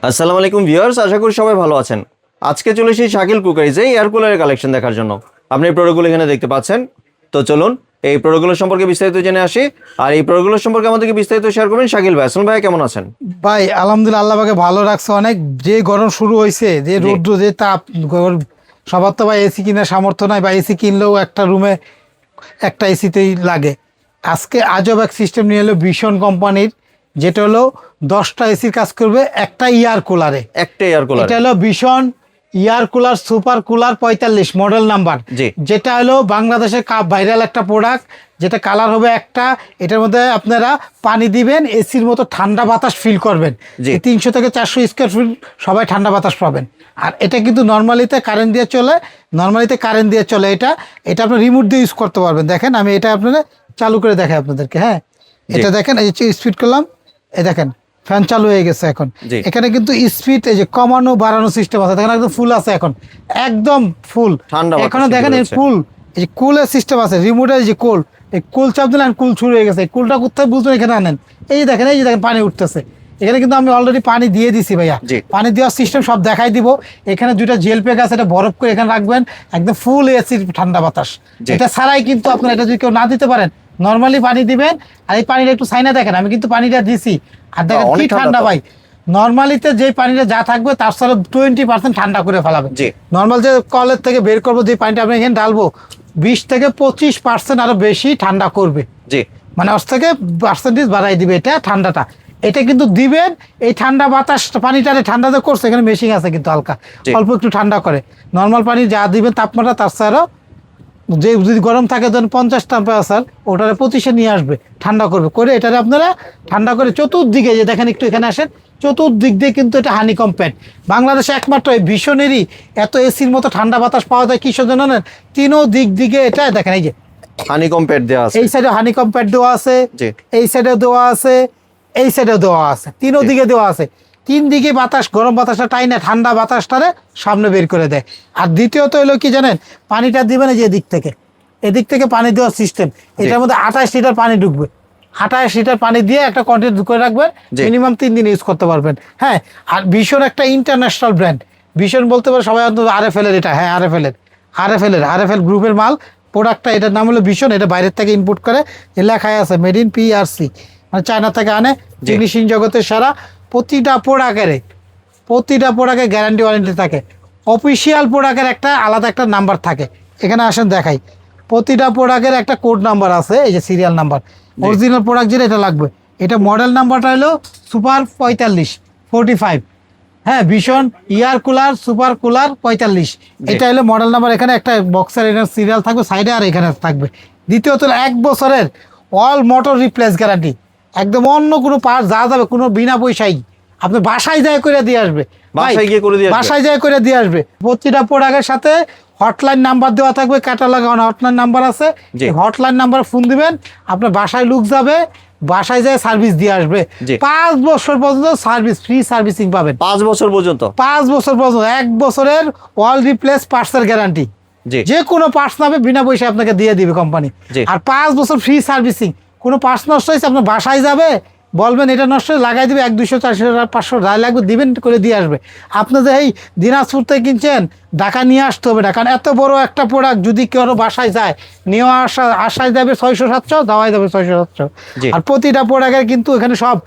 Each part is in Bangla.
আসসালামু আলাইকুম ভিউয়ার্স, আশা করি সবাই ভালো আছেন। আজকে চলে এসেছি শাকিল কুকারিজে এয়ার কুলারের কালেকশন দেখার জন্য। আপনি এই প্রোডাক্টগুলো এখানে দেখতে পাচ্ছেন। তো চলুন এই প্রোডাক্টগুলো সম্পর্কে বিস্তারিত জেনে আসি। আর এই প্রোডাক্টগুলো সম্পর্কে আমাদেরকে বিস্তারিত শেয়ার করবেন শাকিল ভাই। আসসালামু ভাই, কেমন আছেন? ভাই আলহামদুলিল্লাহ, আল্লাহ পাকে ভালো রাখছে অনেক। যে গরম শুরু হয়েছে, যে রৌদ্র, যে তাপ, সবার তো ভাই এসি কেনার সামর্থ্য নাই, বা এসি কিনলেও একটা রুমে একটা এসিতেই লাগে। আজকে আজব এক সিস্টেম নিয়ে এলো ভিশন কোম্পানির, যেটা হলো 10টা এসির কাজ করবে একটা ইয়ার কুলারে। একটা এয়ার কুলার, এটা হলো ভিশন ইয়ার cooler super cooler 45 model number, যেটা হলো বাংলাদেশের ভাইরাল একটা প্রোডাক্ট, যেটা কালার হবে একটা। এটার মধ্যে আপনারা পানি দিবেন, এসির মতো ঠান্ডা বাতাস ফিল করবেন। 300 থেকে 400 স্কোয়ার ফিট সবাই ঠান্ডা বাতাস পাবেন। আর এটা কিন্তু নর্মালিতে কারেন্ট দিয়ে চলে। এটা আপনি রিমোট দিয়ে ইউজ করতে পারবেন। দেখেন আমি এটা আপনারা চালু করে দেখাই আপনাদেরকে। হ্যাঁ, এটা দেখেন, এই যে স্পিড করলাম, এই দেখেন ফ্যান চালু হয়ে গেছে। এখন এখানে কিন্তু স্পিড, এই যে কমানো বাড়ানো সিস্টেম আছে, দেখেন একদম ফুল আছে, এখন একদম ফুল ঠান্ডা। এখানে দেখেন এই কুল, এই যে কুলের সিস্টেম আছে, রিমোটের যে কুল, এই কুল চাপ দিলেন, কুল শুরু হয়ে গেছে। কুলটা কোথায় বুঝবেন, এখানে আনেন, এই যে দেখেন পানি উঠতেছে। এখানে কিন্তু আমি অলরেডি পানি দিয়ে দিছি ভাইয়া, পানি দেওয়ার সিস্টেম সব দেখাই দিব। এখানে দুইটা জেল প্যাক আছে, এটা বরফ করে এখানে রাখবেন, একদম ফুল এসির ঠান্ডা বাতাস। এটা ছাড়াই কিন্তু আপনার, এটা যদি কেউ না দিতে পারেন, নর্মালি পানি দিবেন। আর এই পানিটা একটু সাইনা দেখেন, আমি কিন্তু পানিটা দিছি, আর দেখেন কি ঠান্ডা ভাই। নর্মালিতে যে পানিটা যা থাকবে তার সাথে 20% ঠান্ডা করে ফেলাবে। নর্মাল যে কলের থেকে বের করবো যে পানিটা আপনি এখানে ঢালবো, 20 থেকে 25% আরো বেশি ঠান্ডা করবে। মানে 10 থেকে পার্সেন্টেজ বাড়াই দিবে এটা ঠান্ডাটা। এটা কিন্তু দিবেন, এই ঠান্ডা বাতাস পানিটা ঠান্ডা যে করছে, এখানে মেশিন আছে কিন্তু হালকা অল্প একটু ঠান্ডা করে। নর্মাল পানি যা দিবেন তাপমাত্রা, তার সাথে যে যদি গরম থাকে ধরেন 50 টেম্পারেচার, ওটারে 25-এ নিয়ে আসবে, ঠান্ডা করবে। করে এটারে আপনারা ঠান্ডা করে চতুর্দিকে, যে দেখেন একটু এখানে আসেন, চতুর্দিক দিয়ে কিন্তু এটা হানিকম প্যাড। বাংলাদেশে একমাত্র এই ভীষণেরই এত এসির মতো ঠান্ডা বাতাস পাওয়া যায়। কিসের জন্য নেন, তিনও দিক দিকে এটা দেখেন, এই যে হানিকম প্যাড দেওয়া আছে, এই সাইডে হানিকম প্যাড দেওয়া আছে, এই সাইডে দেওয়া আছে, এই সাইডে দেওয়া আছে, তিনও দিকে দেওয়া আছে। তিন দিকে বাতাস, গরম বাতাসটা টাইনে ঠান্ডা বাতাসটারে সামনে বের করে দেয়। আর দ্বিতীয়ত হলো কি জানেন, পানিটা দিবেন যে এদিক থেকে পানি দেওয়ার সিস্টেম। এটার মধ্যে 28 লিটার পানি ঢুকবে। 28 লিটার পানি দিয়ে একটা কন্টেনার করে রাখবেন, মিনিমাম 3 দিন ইউজ করতে পারবেন। হ্যাঁ, আর ভীষণ একটা ইন্টারন্যাশনাল ব্র্যান্ড। ভীষণ বলতে পারে সবাই, অন্তত RFL এর এটা। হ্যাঁ, RFL গ্রুপের মাল প্রোডাক্টটা। এটার নাম হলো ভীষণ। এটা বাইরের থেকে ইম্পোর্ট করে, লেখাই আছে মেড ইন PRC, মানে চায়না থেকে আনে। ফিনিশিং জগতের সারা। প্রতিটা প্রোডাক্টে গ্যারান্টি ওয়ারেন্টি থাকে। অফিসিয়াল প্রোডাক্টের একটা আলাদা একটা নাম্বার থাকে। এখানে আসেন দেখাই, প্রতিটা প্রোডাক্টের একটা কোড নাম্বার আছে, এই যে সিরিয়াল নাম্বার। অরিজিনাল প্রোডাক্ট যেটা, এটা লাগবে। এটা মডেল নাম্বারটা হলো সুপার 45 হ্যাঁ, ভীষণ ইয়ার কুলার সুপার কুলার 45, এটা হলো মডেল নাম্বার। এখানে একটা বক্সের এটার সিরিয়াল থাকবে সাইডে, আর এখানে থাকবে। দ্বিতীয়ত 1 বছরের অল মোটর রিপ্লেস গ্যারান্টি। একদম অন্য কোনো পার্ট যা যাবে, কোনো বিনা পয়সায় আপনি বাসায় যায় করে দিয়ে আসবে। বাসায় যায় করে দিয়ে আসবে। প্রতিটা প্রোডাক্টের সাথে হটলাইন নাম্বার দেওয়া থাকবে, ক্যাটালগ হটলাইন নাম্বার আছে। হটলাইন নাম্বার ফোন দিবেন, আপনার বাসায় লোক যাবে, বাসায় যায় সার্ভিস দিয়ে আসবে। 5 বছর পর্যন্ত সার্ভিস, ফ্রি সার্ভিসিং পাবেন। 5 বছর পর্যন্ত 1 বছরের অল রিপ্লেস পার্টসের গ্যারান্টি। যে কোনো পার্টস নেবে বিনা পয়সায় আপনাকে দিয়ে দিবে কোম্পানি। আর 5 বছর ফ্রি সার্ভিসিং। কোনো পার্টস নষ্ট হয়েছে, আপনার বাসায় যাবে, বলবেন এটা নষ্ট, লাগাই দিবে। 100, 200, 400, 500 যাই লাগবে দিবেন, করে দিয়ে আসবে। আপনি যে এই দিনাজপুর থেকে কিনছেন, ঢাকা নিয়ে আসতে হবে না, কারণ এত বড় একটা প্রোডাক্ট যদি কেউ বাসায় যায়, নিয়ে আসায় যাবে 600-700, দেওয়াই যাবে 600-700। আর প্রতিটা প্রোডাক্টের কিন্তু এখানে সব,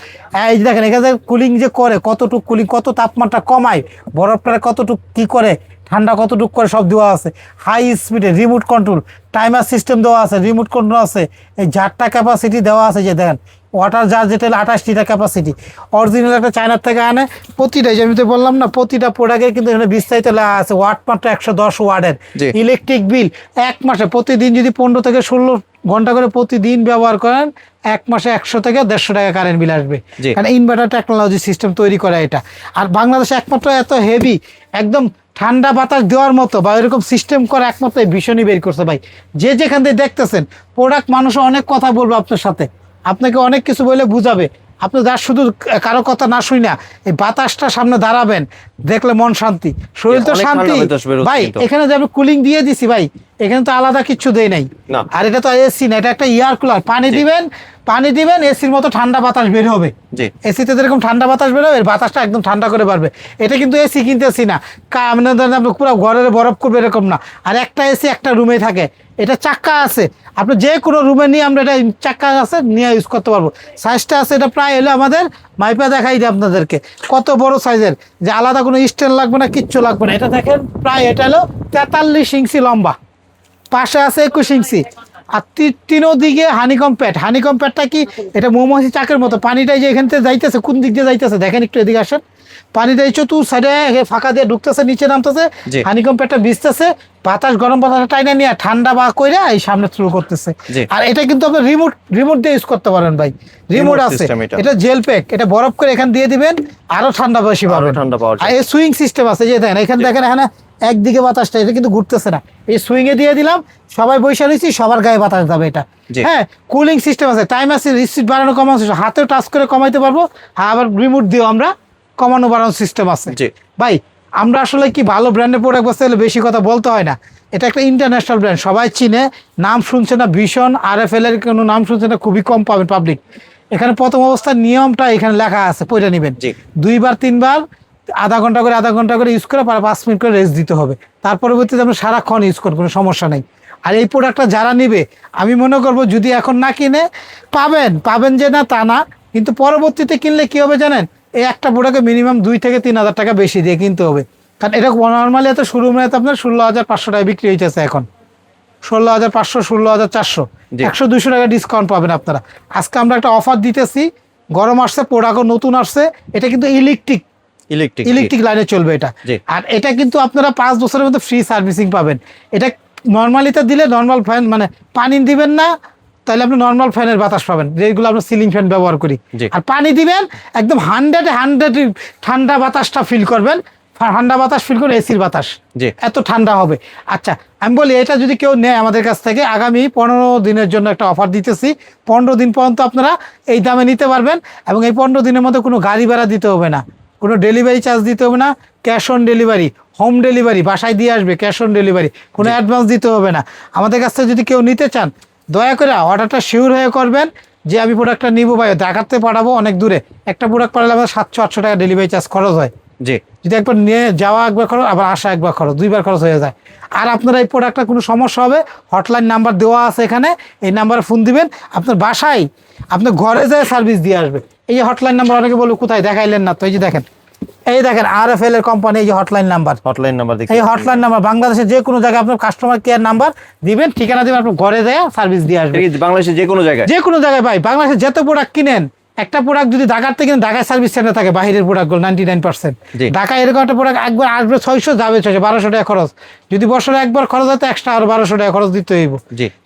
এই যে দেখেন এখানে কুলিং যে করে, কতটুকু কুলিং, কত তাপমাত্রা কমায়, বরফটা কতটুকু কি করে, ঠান্ডা কতটুকু করে, সব দেওয়া আছে। হাই স্পিডে রিমোট কন্ট্রোল, টাইমার সিস্টেম দেওয়া আছে, রিমোট কন্ট্রোল আছে। এই জারটা ক্যাপাসিটি দেওয়া আছে, যে দেখেন ওয়াটার জার, যেটা 28 লিটার ক্যাপাসিটি। অরিজিনাল একটা চায়নার থেকে আনে। প্রতিটাই, যে আমি তো বললাম না, প্রতিটা প্রোডাক্টের কিন্তু এখানে বিস্তারিত লেখা আছে। ওয়াট মাত্র 110 ওয়াটের। ইলেকট্রিক বিল 1 মাসে, প্রতিদিন যদি 15 থেকে 16 ঘন্টা করে প্রতিদিন ব্যবহার করেন, 1 মাসে 100 থেকে 150 টাকা কারেন্ট বিল আসবে। কারণ ইনভার্টার টেকনোলজি সিস্টেম তৈরি করা এটা। আর বাংলাদেশে একমাত্র এত হেভি, একদম ঠান্ডা বাতাস দেওয়ার মতো বা এরকম সিস্টেম করা একমাত্র ভীষণই বের করছে ভাই। যে যেখান থেকে দেখতেছেন প্রোডাক্ট, মানুষ অনেক কথা বলবে আপনার সাথে, আপনাকে অনেক কিছু বলে বুঝাবে। আপনি যার শুধু কারো কথা না শুই না, এই বাতাসটা সামনে দাঁড়াবেন, দেখলে মন শান্তি, শরীর তো শান্তি ভাই। এখানে যে আমি কুলিং দিয়ে দিছি ভাই, এখানে তো আলাদা কিছু দেই নাই। না। আর এটা তো এসি না, এটা একটা এয়ার কুলার। পানি দিবেন এসির মতো ঠান্ডা বাতাস বের হবে। জি। এসিতে যেরকম ঠান্ডা বাতাস বের হবে, এর বাতাসটা একদম ঠান্ডা করে পারবে। এটা কিন্তু এসি কিনতেছি না, আপনি পুরো ঘরের বরফ করবে এরকম না। আর একটা এসি একটা রুমে থাকে, এটা চাক্কা আছে, আপনি যে কোনো রুমে নিয়ে আমরা এটা চাক্কা আছে নিয়ে ইউজ করতে পারবো। সাইজটা আছে, এটা প্রায় হলো আমাদের মাইপা দেখাই দিই আপনাদেরকে কত বড় সাইজের, যে আলাদা কোনো স্ট্যান্ড লাগবে না, কিচ্ছু লাগবে না। এটা দেখেন প্রায় এটা হলো 43 ইঞ্চি লম্বা, পাশে আছে 21 ইঞ্চি। আর তিনও দিকে হানিকম প্যাডটা কি, এটা মৌমাছি চাকের মতো। পানিটা যে এখান থেকে যাইতেছে, কোন দিক দিয়ে যাইতেছে দেখেন, একটু এদিকে আসেন। পানিটা এই চতুর সাইডে ফাঁকা দিয়ে ঢুকতেছে, নিচে নামতেছে, হানিকম প্যাডটা ভিজতেছে, বাতাস গরম বাতাসটা টাইনা নিয়ে ঠান্ডা বা কইরা এই সামনে থ্রু করতেছে। আর এটা কিন্তু আপনি রিমোট দিয়ে ইউজ করতে পারেন ভাই, রিমোট আছে। এটা জেল প্যাক, এটা বরফ করে এখানে দিয়ে দিবেন, আরো ঠান্ডা বেশি পাবেন। আর এই সুইং সিস্টেম আছে, যে দেখেন এখানে দেখেন, এখানে একদিকে বাতাসটা, এটা কিন্তু ঘুরতেছে না, এই সুইং এ দিয়ে দিলাম, সবাই বসে রয়েছি, সবার গায়ে বাতাস যাবে এটা। হ্যাঁ, কুলিং সিস্টেম আছে, টাইম আছে, রিসিট বাড়ানো কমানো, হাতেও টাচ করে কমাইতে পারবো। হ্যাঁ, আবার রিমোট দিয়েও আমরা কমানো বাড়ানোর সিস্টেম আছে। ভাই আমরা আসলে কি ভালো ব্র্যান্ডের প্রোডাক্ট বসতে হলে বেশি কথা বলতে হয় না। এটা একটা ইন্টারন্যাশনাল ব্র্যান্ড, সবাই চিনে, নাম শুনছে না ভীষণ, RFL এর কোনো নাম শুনছে না, খুবই কম পাবেন পাবলিক। এখানে প্রথম অবস্থার নিয়মটা এখানে লেখা আছে, পড়ে নেবেন। 2-3 বার আধা ঘন্টা করে ইউজ করে 5 মিনিট করে রেস্ট দিতে হবে। তার পরবর্তীতে আমরা সারাক্ষণ ইউজ করবো, কোনো সমস্যা নেই। আর এই প্রোডাক্টটা যারা নিবে, আমি মনে করবো যদি এখন না কিনে পাবেন যে না তা না, কিন্তু পরবর্তীতে কিনলে কি হবে জানেন, এই একটা প্রোডাক্টে মিনিমাম 2 থেকে 3 হাজার টাকা বেশি দিয়ে কিনতে হবে। কারণ এটা নর্মালি এত শোরুমে আপনার 16,500 টাকা বিক্রি হইতেছে এখন, 16,500, 16,400, 100-200 টাকা ডিসকাউন্ট পাবেন আপনারা। আজকে আমরা একটা অফার দিতেছি, গরম আসছে, প্রোডাক্টও নতুন আসছে। এটা কিন্তু ইলেকট্রিক লাইনে চলবে এটা। আর এটা কিন্তু আপনারা 5 বছরের মধ্যে ফ্রি সার্ভিসিং পাবেন। এটা নর্মালিতে দিলে নর্মাল ফ্যান, মানে পানি দিবেন না, তাহলে আপনি নর্মাল ফ্যানের বাতাস পাবেন, যেগুলো আমরা সিলিং ফ্যান ব্যবহার করি। আর পানি দিবেন একদম 100 ঠান্ডা বাতাসটা ফিল করবেন, ঠান্ডা বাতাস ফিল করে এসির বাতাস, এত ঠান্ডা হবে। আচ্ছা, আমি বলি এটা যদি কেউ নেয় আমাদের কাছ থেকে, আগামী 15 দিনের জন্য একটা অফার দিতেছি। 15 দিন পর্যন্ত আপনারা এই দামে নিতে পারবেন, এবং এই 15 দিনের মধ্যে কোনো গাড়ি ভাড়া দিতে হবে না, কোনো ডেলিভারি চার্জ দিতে হবে না, cash on delivery, home delivery, বাসায় দিয়ে আসবে, ক্যাশ অন ডেলিভারি, কোনো অ্যাডভান্স দিতে হবে না। আমাদের কাছ থেকে যদি কেউ নিতে চান, দয়া করে অর্ডারটা শিওর হয়ে করবেন যে আমি প্রোডাক্টটা নিবো ভাই, ঢাকাতে পাঠাবো অনেক দূরে, একটা প্রোডাক্ট পাঠালে আমাদের 700-800 টাকা ডেলিভারি চার্জ খরচ হয়। যদি একবার নিয়ে যাওয়া একবার খরচ, আবার আসা একবার খরচ, 2বার খরচ হয়ে যায়। আর আপনারা এই প্রোডাক্টটা কোনো সমস্যা হবে, হটলাইন নাম্বার দেওয়া আছে এখানে, এই নাম্বারে ফোন দিবেন, আপনার বাসায় আপনার ঘরে যায় সার্ভিস দিয়ে আসবে। এই যে হটলাইন নাম্বার, অনেকে বলবো কোথায়, দেখাইলেন না তো, এই যে দেখেন, এই দেখেন RFL এর কোম্পানি, এই যে হটলাইন নাম্বার, এই হটলাইন নাম্বার, বাংলাদেশের যে কোনো জায়গায় আপনার কাস্টমার কেয়ার নাম্বার দিবেন, ঠিকানা দিবেন, আপনার ঘরে যায় সার্ভিস দিয়ে আসবে। বাংলাদেশের যে কোনো জায়গায় ভাই, বাংলাদেশের যত প্রোডাক্ট কিনেন, একটা প্রোডাক্ট যদি ঢাকার থেকে ঢাকায় সার্ভিস সেন্টার থাকে, বাইরের প্রোডাক্টগুলো 99%, ঢাকায় এরকম একটা প্রোডাক্ট একবার আসবে 600, যাবে 600, 1200 টাকা খরচ। যদি বছরে একবার খরচ হয় তো এক্সট্রা আরো 1200 টাকা খরচ দিতে হইব।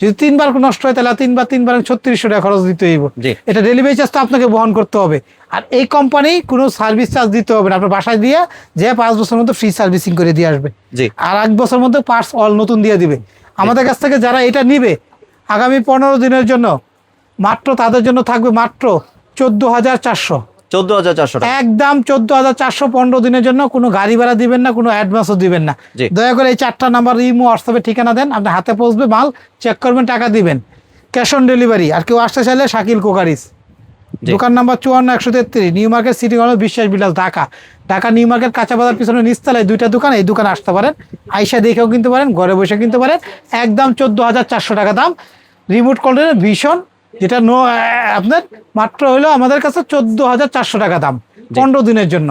যদি 3বার নষ্ট হয় তাহলে 3বার 3600 টাকা খরচ দিতে হইব। এটা ডেলিভারি চার্জ তো আপনাকে বহন করতে হবে। আর এই কোম্পানি কোনো সার্ভিস চার্জ দিতে হবে না, আপনার বাসায় দিয়ে যে 5 বছরের মধ্যে ফ্রি সার্ভিসিং করে দিয়ে আসবে, আর 1 বছরের মধ্যে পার্টস অল নতুন দিয়ে দিবে। আমাদের কাছ থেকে যারা এটা নিবে, আগামী 15 দিনের জন্য মাত্র তাদের জন্য থাকবে মাত্র 14,400, একদম 14,400, 15 দিনের জন্য। কোনো গাড়ি ভাড়া দিবেন না, কোনো অ্যাডভান্সও দিবেন না। দয়া করে এই 4টা নাম্বার, ইমো, হোয়াটসঅ্যাপে ঠিকানা দেন, আপনার হাতে পৌঁছবে, মাল চেক করবেন, টাকা দিবেন, ক্যাশ অন ডেলিভারি। আর কেউ আসতে চাইলে শাকিল কুকারিজ, দোকান number 54-133, new market, city corner, বিশ্বাস বিলাস, ঢাকা নিউ মার্কেট, কাঁচা বাজার পিছনে নিচতলায় 2টা দোকান। এই দোকানে আসতে পারেন, আইসা দেখেও কিনতে পারেন, ঘরে বসে কিনতে পারেন। একদম 14,400 টাকা দাম। রিমোট কন্ট্রোলের ভীষণ, যেটা আপনার মাত্র হলো আমাদের কাছে 14,400 টাকা দাম 15 দিনের জন্য।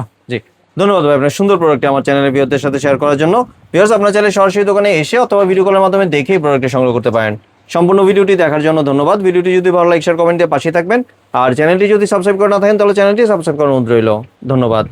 ধন্যবাদ ভাই আপনার সুন্দর প্রোডাক্টটি আমার চ্যানেলের ভিউয়ারদের সাথে শেয়ার করার জন্য। ভিউয়ার্স, আপনারা চাইলে সরাসরি দোকানে এসে অথবা ভিডিও কলের মাধ্যমে দেখেই প্রোডাক্টটি সংগ্রহ করতে পারেন। সম্পূর্ণ ভিডিওটি দেখার জন্য ধন্যবাদ। ভিডিওটি যদি ভালো লাগে শেয়ার, কমেন্ট দিয়ে পাশে থাকবেন। আর চ্যানেলটি যদি সাবস্ক্রাইব করে না থাকেন তাহলে চ্যানেলটি সাবস্ক্রাইব করার অনুরোধ রইল। ধন্যবাদ।